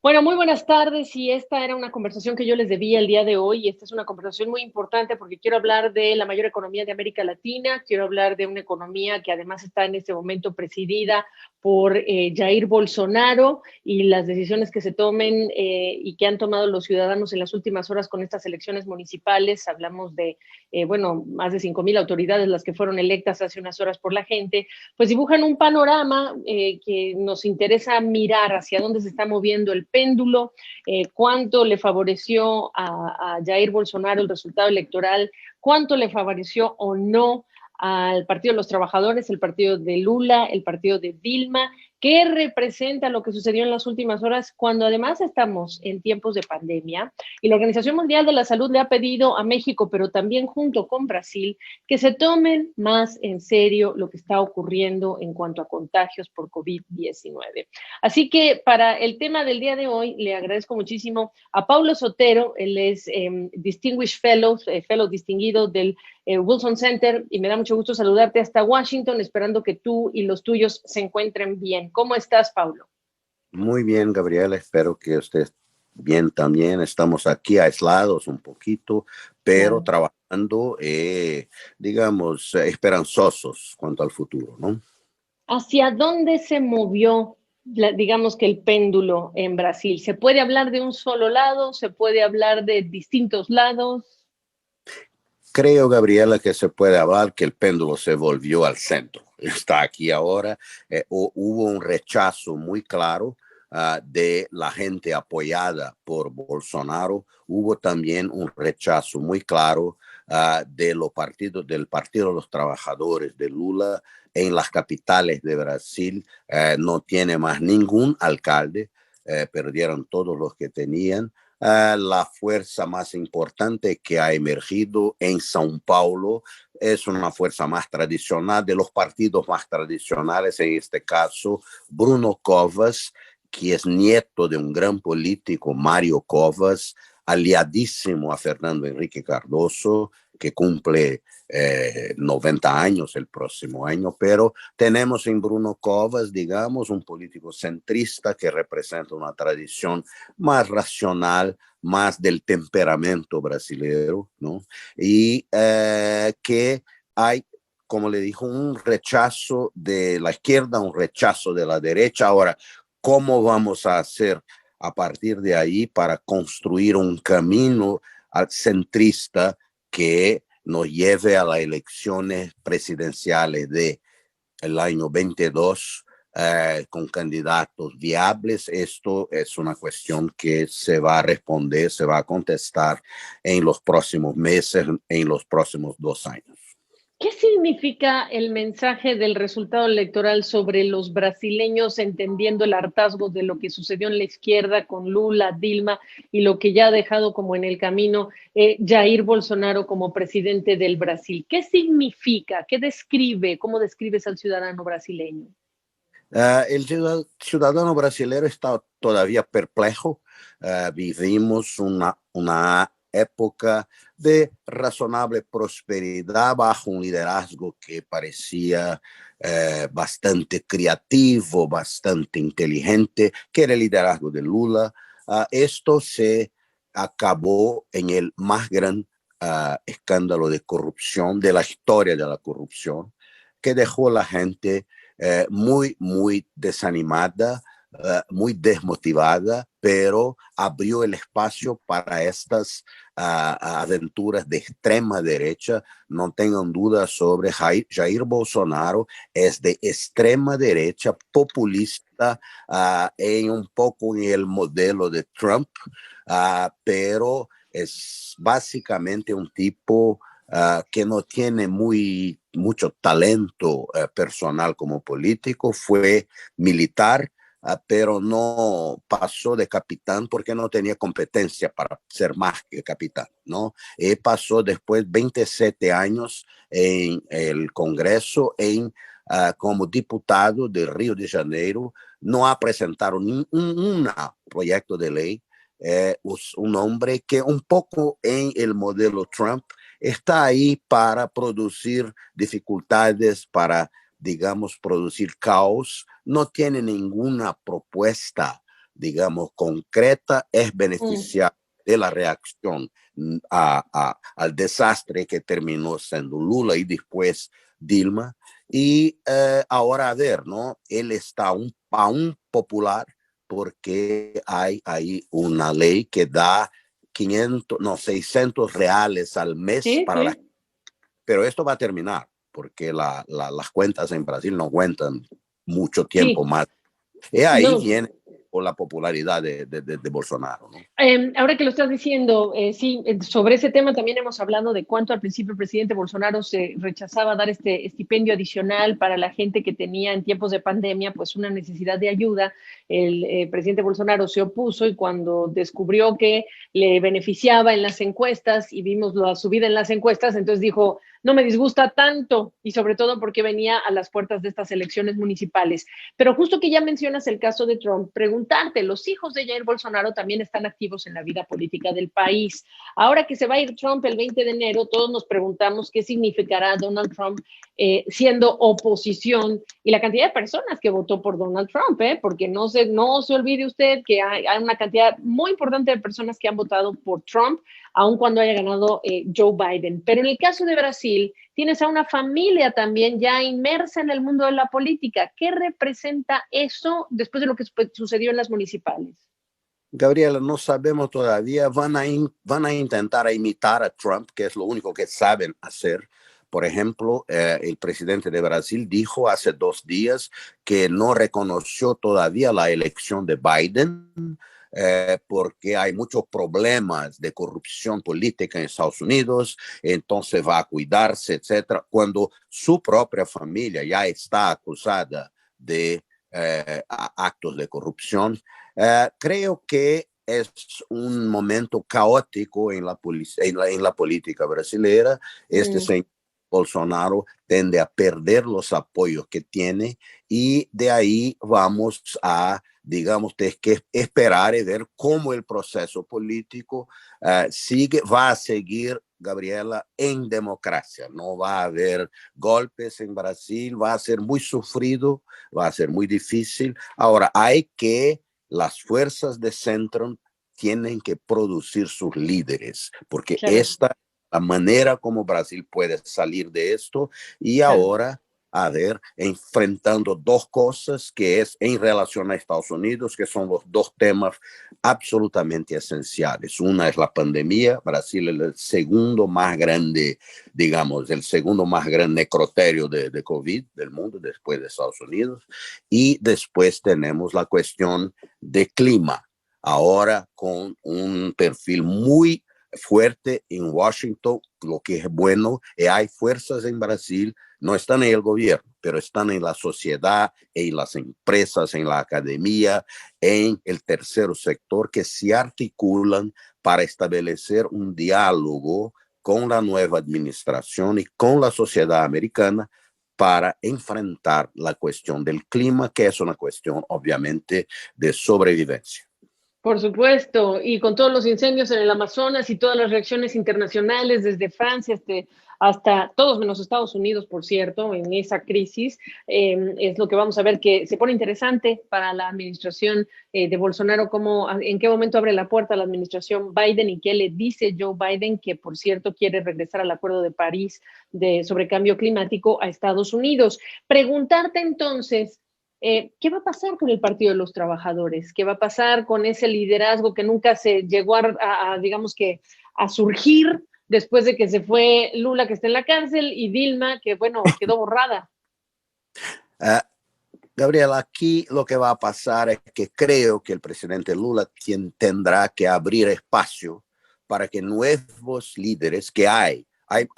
Bueno, muy buenas tardes y esta era una conversación que yo les debía el día de hoy y esta es una conversación muy importante porque quiero hablar de la mayor economía de América Latina, quiero hablar de una economía que además está en este momento presidida por Jair Bolsonaro y las decisiones que se tomen y que han tomado los ciudadanos en las últimas horas con estas elecciones municipales. Hablamos de, bueno, más de 5,000 autoridades las que fueron electas hace unas horas por la gente, pues dibujan un panorama que nos interesa mirar hacia dónde se está moviendo el péndulo, cuánto le favoreció a Jair Bolsonaro el resultado electoral, cuánto le favoreció o no al Partido de los Trabajadores, el partido de Lula, el partido de Dilma, qué representa lo que sucedió en las últimas horas cuando además estamos en tiempos de pandemia y la Organización Mundial de la Salud le ha pedido a México, pero también junto con Brasil, que se tomen más en serio lo que está ocurriendo en cuanto a contagios por COVID-19. Así que para el tema del día de hoy, le agradezco muchísimo a Paulo Sotero, él es Distinguished Fellow, Fellow distinguido del Wilson Center, y me da mucho gusto saludarte hasta Washington, esperando que tú y los tuyos se encuentren bien. ¿Cómo estás, Paulo? Muy bien, Gabriela, espero que estés bien también. Estamos aquí aislados un poquito, pero Claro. trabajando, digamos, esperanzosos cuanto al futuro, ¿no? ¿Hacia dónde se movió, digamos que el péndulo en Brasil? ¿Se puede hablar de un solo lado? ¿Se puede hablar de distintos lados? Creo, Gabriela, que se puede hablar que el péndulo se volvió al centro. Está aquí ahora. Hubo un rechazo muy claro de la gente apoyada por Bolsonaro. Hubo también un rechazo muy claro del Partido de los Trabajadores de Lula en las capitales de Brasil. No tiene más ningún alcalde. Perdieron todos los que tenían. La fuerza más importante que ha emergido en São Paulo es una fuerza más tradicional, de los partidos más tradicionales, en este caso Bruno Covas, que es nieto de un gran político, Mario Covas, aliadísimo a Fernando Henrique Cardoso, que cumple 90 años el próximo año, pero tenemos en Bruno Covas, digamos, un político centrista que representa una tradición más racional, más del temperamento brasileño, ¿no? Y que hay, como le dijo, un rechazo de la izquierda, un rechazo de la derecha. Ahora, ¿cómo vamos a hacer a partir de ahí para construir un camino centrista que nos lleve a las elecciones presidenciales de el año 22 con candidatos viables? Esto es una cuestión que se va a responder, se va a contestar en los próximos meses, en los próximos 2 años. ¿Qué significa el mensaje del resultado electoral sobre los brasileños entendiendo el hartazgo de lo que sucedió en la izquierda con Lula, Dilma y lo que ya ha dejado como en el camino Jair Bolsonaro como presidente del Brasil? ¿Qué significa? ¿Qué describe? ¿Cómo describes al ciudadano brasileño? El ciudadano brasileño está todavía perplejo. Vivimos una época de razonable prosperidad bajo un liderazgo que parecía bastante creativo, bastante inteligente, que era el liderazgo de Lula. Esto se acabó en el más gran escándalo de corrupción de la historia de la corrupción, que dejó a la gente muy desanimada, muy desmotivada, pero abrió el espacio para estas aventuras de extrema derecha. No tengan dudas sobre Jair Bolsonaro, es de extrema derecha, populista, en un poco en el modelo de Trump, pero es básicamente un tipo que no tiene mucho talento personal como político. Fue militar, pero no pasó de capitán porque no tenía competencia para ser más que capitán, ¿no? Pasó después 27 años en el Congreso, como diputado de Río de Janeiro. No ha presentado un proyecto de ley. Un hombre que un poco en el modelo Trump está ahí para producir dificultades, para, digamos, producir caos. No tiene ninguna propuesta digamos, concreta es Mm. beneficiar de la reacción al desastre que terminó siendo Lula y después Dilma. Y ahora a ver, ¿no? Él está aún popular porque hay ahí una ley que da 500, no, 600 reales al mes Sí, para las... sí. Pero esto va a terminar porque las cuentas en Brasil no cuentan mucho tiempo Sí, más. Y ahí no. viene por la popularidad de Bolsonaro, ¿no? Ahora que lo estás diciendo, sí, sobre ese tema también hemos hablado de cuánto al principio el presidente Bolsonaro se rechazaba dar este estipendio adicional para la gente que tenía en tiempos de pandemia, pues una necesidad de ayuda. El presidente Bolsonaro se opuso y cuando descubrió que le beneficiaba en las encuestas y vimos la subida en las encuestas, entonces dijo, no me disgusta tanto y sobre todo porque venía a las puertas de estas elecciones municipales. Pero justo que ya mencionas el caso de Trump, preguntarte, los hijos de Jair Bolsonaro también están activos en la vida política del país. Ahora que se va a ir Trump el 20 de enero, todos nos preguntamos qué significará Donald Trump siendo oposición y la cantidad de personas que votó por Donald Trump, porque no se olvide usted que hay una cantidad muy importante de personas que han votado por Trump, aun cuando haya ganado Joe Biden. Pero en el caso de Brasil, tienes a una familia también ya inmersa en el mundo de la política. ¿Qué representa eso después de lo que sucedió en las municipales? Gabriela, no sabemos todavía, van a intentar imitar a Trump, que es lo único que saben hacer. Por ejemplo, el presidente de Brasil dijo hace 2 días que no reconoció todavía la elección de Biden porque hay muchos problemas de corrupción política en Estados Unidos, entonces va a cuidarse, etcétera, cuando su propia familia ya está acusada de actos de corrupción. Creo que es un momento caótico en la política brasileña. Este Mm, señor Bolsonaro tende a perder los apoyos que tiene y de ahí vamos a, digamos, tener que esperar y ver cómo el proceso político va a seguir, Gabriela, en democracia. No va a haber golpes en Brasil, va a ser muy sufrido, va a ser muy difícil. Ahora, hay que las fuerzas de centro tienen que producir sus líderes, porque claro, esta es la manera como Brasil puede salir de esto y claro. ahora, a ver, enfrentando dos cosas que es en relación a Estados Unidos, que son los dos temas absolutamente esenciales. Una es la pandemia. Brasil es el segundo más grande, digamos, el segundo más grande necroterio de COVID del mundo después de Estados Unidos. Y después tenemos la cuestión de clima, ahora con un perfil muy fuerte en Washington, lo que es bueno, y hay fuerzas en Brasil, no están en el gobierno, pero están en la sociedad, en las empresas, en la academia, en el tercer sector, que se articulan para establecer un diálogo con la nueva administración y con la sociedad americana para enfrentar la cuestión del clima, que es una cuestión obviamente de sobrevivencia. Por supuesto, y con todos los incendios en el Amazonas y todas las reacciones internacionales, desde Francia hasta todos menos Estados Unidos, por cierto, en esa crisis, es lo que vamos a ver que se pone interesante para la administración de Bolsonaro, en qué momento abre la puerta a la administración Biden y qué le dice Joe Biden, que por cierto quiere regresar al Acuerdo de París sobre cambio climático a Estados Unidos. Preguntarte entonces, ¿qué va a pasar con el Partido de los Trabajadores? ¿Qué va a pasar con ese liderazgo que nunca se llegó digamos que, a surgir después de que se fue Lula, que está en la cárcel, y Dilma, que, bueno, quedó borrada? Uh, Gabriel, aquí lo que va a pasar es que creo que el presidente Lula tendrá que abrir espacio para que nuevos líderes que hay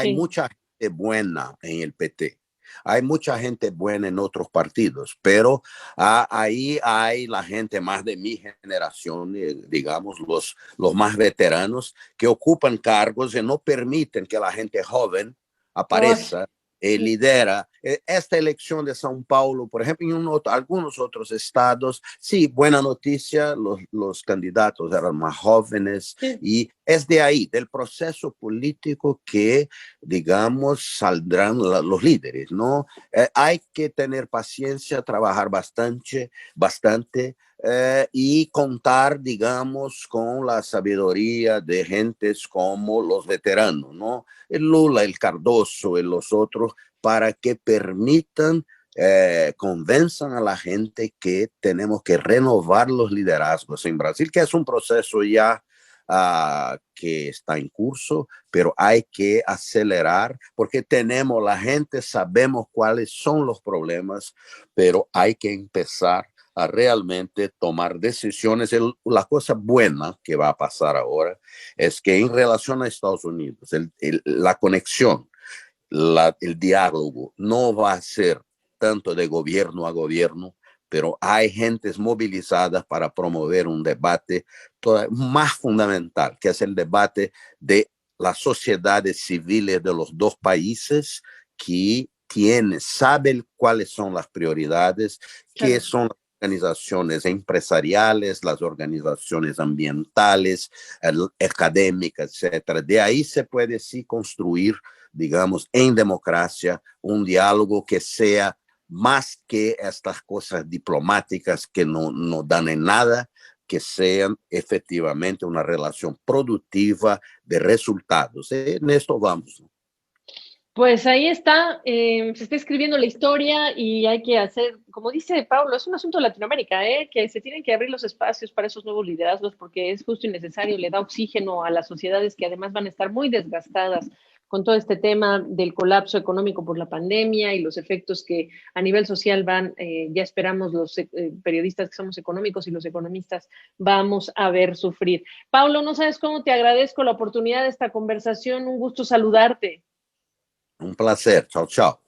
Sí, mucha gente buena en el PT, hay mucha gente buena en otros partidos, pero ahí hay la gente más de mi generación, digamos, los más veteranos, que ocupan cargos y no permiten que la gente joven ay, aparezca lidera esta elección de São Paulo, por ejemplo, en algunos otros estados. Sí, buena noticia, los candidatos eran más jóvenes sí, y es de ahí, del proceso político que, digamos, saldrán los líderes, ¿no? Hay que tener paciencia, trabajar bastante, bastante y contar, digamos, con la sabiduría de gentes como los veteranos, ¿no? El Lula, el Cardoso y los otros, para que permitan, convenzan a la gente que tenemos que renovar los liderazgos en Brasil, que es un proceso ya que está en curso, pero hay que acelerar porque tenemos la gente, sabemos cuáles son los problemas, pero hay que empezar a realmente tomar decisiones. La cosa buena que va a pasar ahora es que en relación a Estados Unidos, la conexión, el diálogo no va a ser tanto de gobierno a gobierno, pero hay gentes movilizadas para promover un debate más fundamental, que es el debate de las sociedades civiles de los dos países que saben cuáles son las prioridades, qué son las organizaciones empresariales, las organizaciones ambientales, académicas, etcétera. De ahí se puede sí construir, digamos, en democracia, un diálogo que sea más que estas cosas diplomáticas que no dan en nada, que sean efectivamente una relación productiva de resultados. En esto vamos. Pues ahí está, se está escribiendo la historia y hay que hacer, como dice Pablo, es un asunto de Latinoamérica, que se tienen que abrir los espacios para esos nuevos liderazgos porque es justo y necesario, le da oxígeno a las sociedades que además van a estar muy desgastadas con todo este tema del colapso económico por la pandemia y los efectos que a nivel social van, ya esperamos los periodistas que somos económicos y los economistas vamos a ver sufrir. Pablo, no sabes cómo te agradezco la oportunidad de esta conversación, un gusto saludarte. Un placer. Chao, chao.